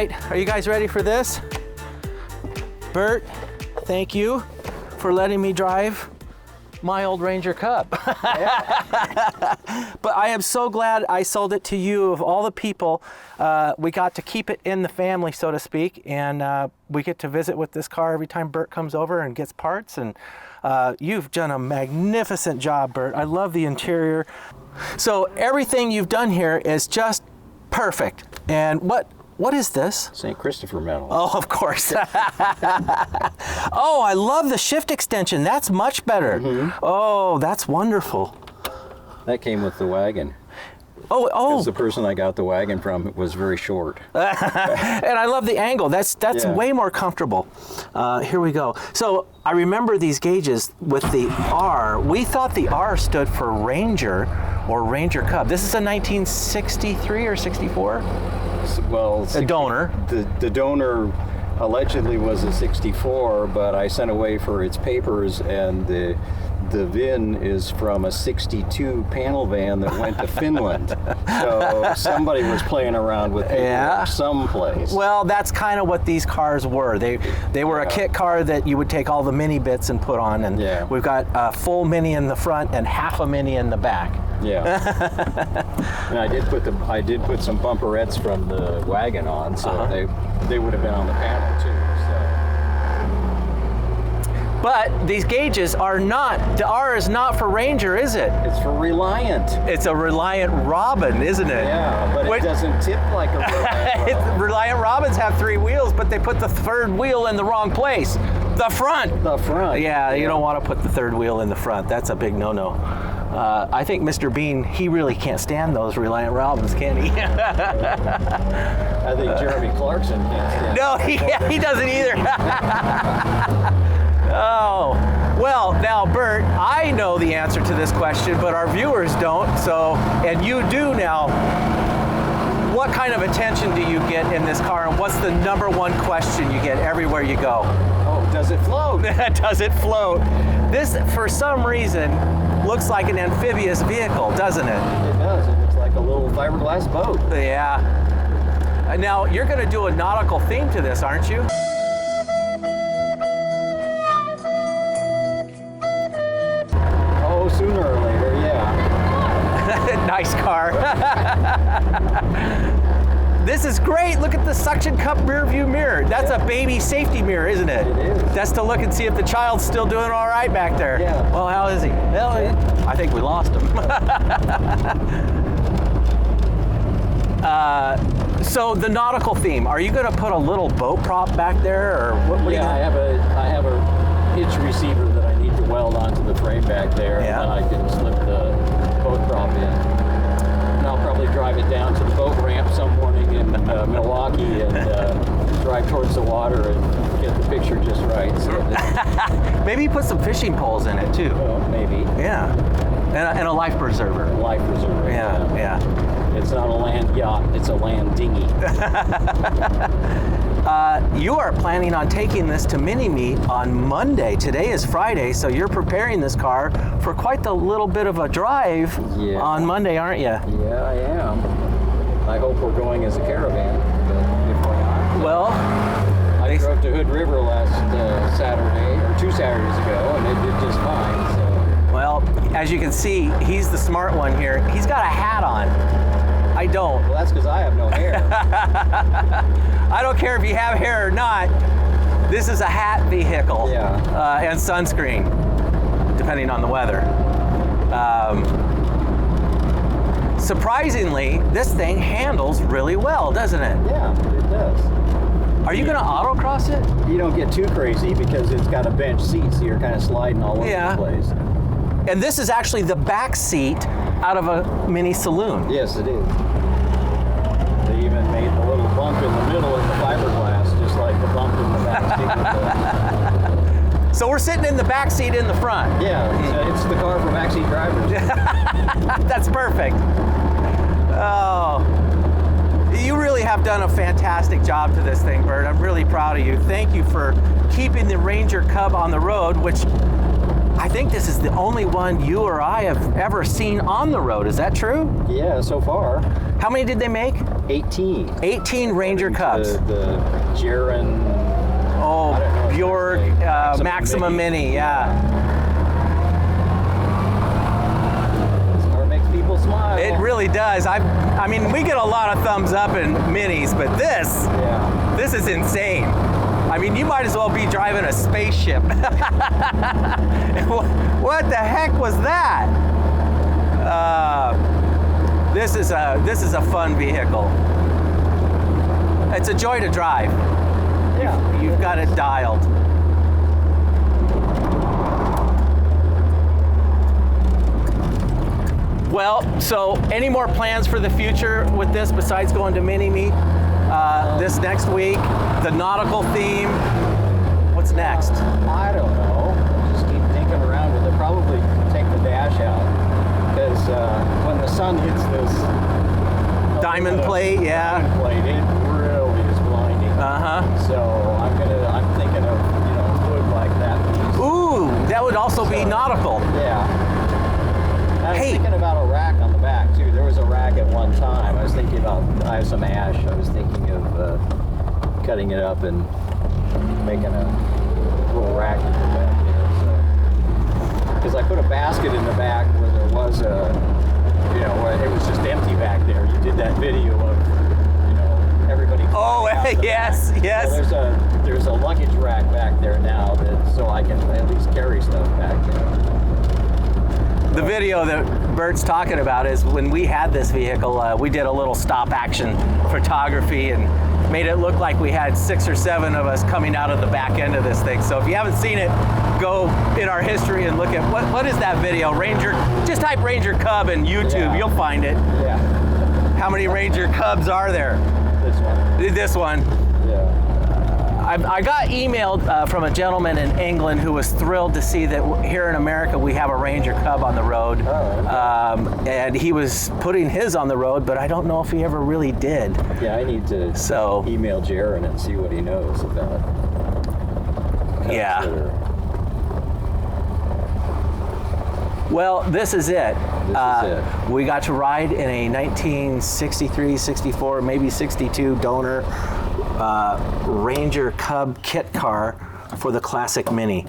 right, are you guys ready for this? Bert, thank you for letting me drive my old Ranger Cub. But I am so glad I sold it to you. Of all the people, we got to keep it in the family, so to speak, and we get to visit with this car every time Bert comes over and gets parts. And you've done a magnificent job, Bert. I love the interior. So everything you've done here is just perfect. And what is this? St. Christopher medal. Oh, of course. Oh, I love the shift extension. That's much better. Mm-hmm. Oh, that's wonderful. That came with the wagon. Oh. Because the person I got the wagon from was very short. And I love the angle. That's way more comfortable. Here we go. So I remember these gauges with the R. We thought the R stood for Ranger or Ranger Cub. This is a 1963 or 64? Well, a donor. The donor allegedly was a 64, but I sent away for its papers, and the VIN is from a 62 panel van that went to Finland. So somebody was playing around with it someplace. Well, that's kind of what these cars were. They were a kit car that you would take all the mini bits and put on, and we've got a full mini in the front and half a mini in the back. Yeah. And I did put some bumperettes from the wagon on, so they would have been on the panel too. But these gauges are not, the R is not for Ranger, is it? It's for Reliant. It's a Reliant Robin, isn't it? Yeah, but it doesn't tip like a Reliant Robin. Reliant Robins have 3 wheels, but they put the 3rd wheel in the wrong place. The front. The front. Yeah, you don't want to put the 3rd wheel in the front. That's a big no-no. I think Mr. Bean, he really can't stand those Reliant Robins, can he? I think Jeremy Clarkson can't stand No, he doesn't either. Oh, well, now, Bert, I know the answer to this question, but our viewers don't, so, and you do now. What kind of attention do you get in this car, and what's the #1 question you get everywhere you go? Oh, does it float? Does it float? This, for some reason, looks like an amphibious vehicle, doesn't it? It does. It looks like a little fiberglass boat. Yeah. Now, you're going to do a nautical theme to this, aren't you? Sooner or later, yeah. Nice car. This is great. Look at the suction cup rear view mirror. That's a baby safety mirror, isn't it? It is. That's to look and see if the child's still doing all right back there. Yeah. Well, how is he? Well, I think we lost him. So the nautical theme, are you going to put a little boat prop back there, or what? I have a hitch receiver that I need to weld onto the frame back there, and then I can slip the boat prop in. And I'll probably drive it down to the boat ramp some morning in Milwaukee and drive towards the water and get the picture just right. So maybe put some fishing poles in it too. Oh, maybe. Yeah, and a life preserver. Life preserver. Yeah. It's not a land yacht, it's a land dinghy. You are planning on taking this to Mini Meet on Monday. Today is Friday, so you're preparing this car for quite the little bit of a drive on Monday, aren't you? Yeah, I am. I hope we're going as a caravan, but if we're not... Well... I drove to Hood River last Saturday, or 2 Saturdays ago, and it did just fine, so... Well, as you can see, he's the smart one here. He's got a hat on. I don't. Well, that's because I have no hair. I don't care if you have hair or not. This is a hat vehicle. Yeah. And sunscreen, depending on the weather. Surprisingly, this thing handles really well, doesn't it? Yeah, it does. Are you going to autocross it? You don't get too crazy because it's got a bench seat, so you're kind of sliding all over the place. And this is actually the back seat out of a mini saloon. Yes, it is. They even made the little bump in the middle in the fiberglass, just like the bump in the back seat. So we're sitting in the back seat in the front. Yeah, it's the car for backseat drivers. That's perfect. Oh, you really have done a fantastic job to this thing, Bert. I'm really proud of you. Thank you for keeping the Ranger Cub on the road, which I think this is the only one you or I have ever seen on the road. Is that true? Yeah, so far. How many did they make? 18. 18 Ranger Cubs. The Jaron. Oh, Bjork Maximum Mini, yeah. This car makes people smile. It really does. I mean, we get a lot of thumbs up in minis, but this is insane. I mean, you might as well be driving a spaceship. What the heck was that? This is a fun vehicle. It's a joy to drive. Yeah. You've got it dialed. Well, so any more plans for the future with this besides going to Mini Meet this next week? The nautical theme. What's next? I don't know. Just keep thinking around with it. Probably take the dash out because when the sun hits this Diamond plate, yeah. Diamond plate, it really is blinding. So I'm thinking of wood like that piece. Ooh, that would also be nautical. Yeah. I was thinking about a rack on the back too. There was a rack at one time. I was thinking about, I have some ash. I was thinking of cutting it up and making a little rack in the back there. Because I put a basket in the back where there was where it was just empty back there. You did that video of, everybody. Oh, yes, yes. So there's a luggage rack back there now so I can at least carry stuff back there. The video that Bert's talking about is when we had this vehicle, we did a little stop action photography and made it look like we had 6 or 7 of us coming out of the back end of this thing. So if you haven't seen it, go in our history and look at what is that video? Ranger, just type Ranger Cub in YouTube, you'll find it. Yeah. How many Ranger Cubs are there? This one. This one. Yeah. I got emailed from a gentleman in England who was thrilled to see that here in America we have a Ranger Cub on the road. Oh, okay. And he was putting his on the road, but I don't know if he ever really did. Yeah, I need to email Jaron and see what he knows about Cubs Yeah. that are- Well, this is it. This is it. We got to ride in a 1963, 64, maybe 62 donor Ranger Cub kit car for the Classic Mini.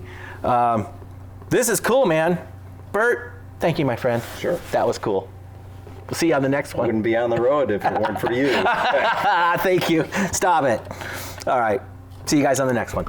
This is cool, man. Bert, thank you, my friend. Sure. That was cool. We'll see you on the next one. Wouldn't be on the road if it weren't for you. Thank you. Stop it. All right. See you guys on the next one.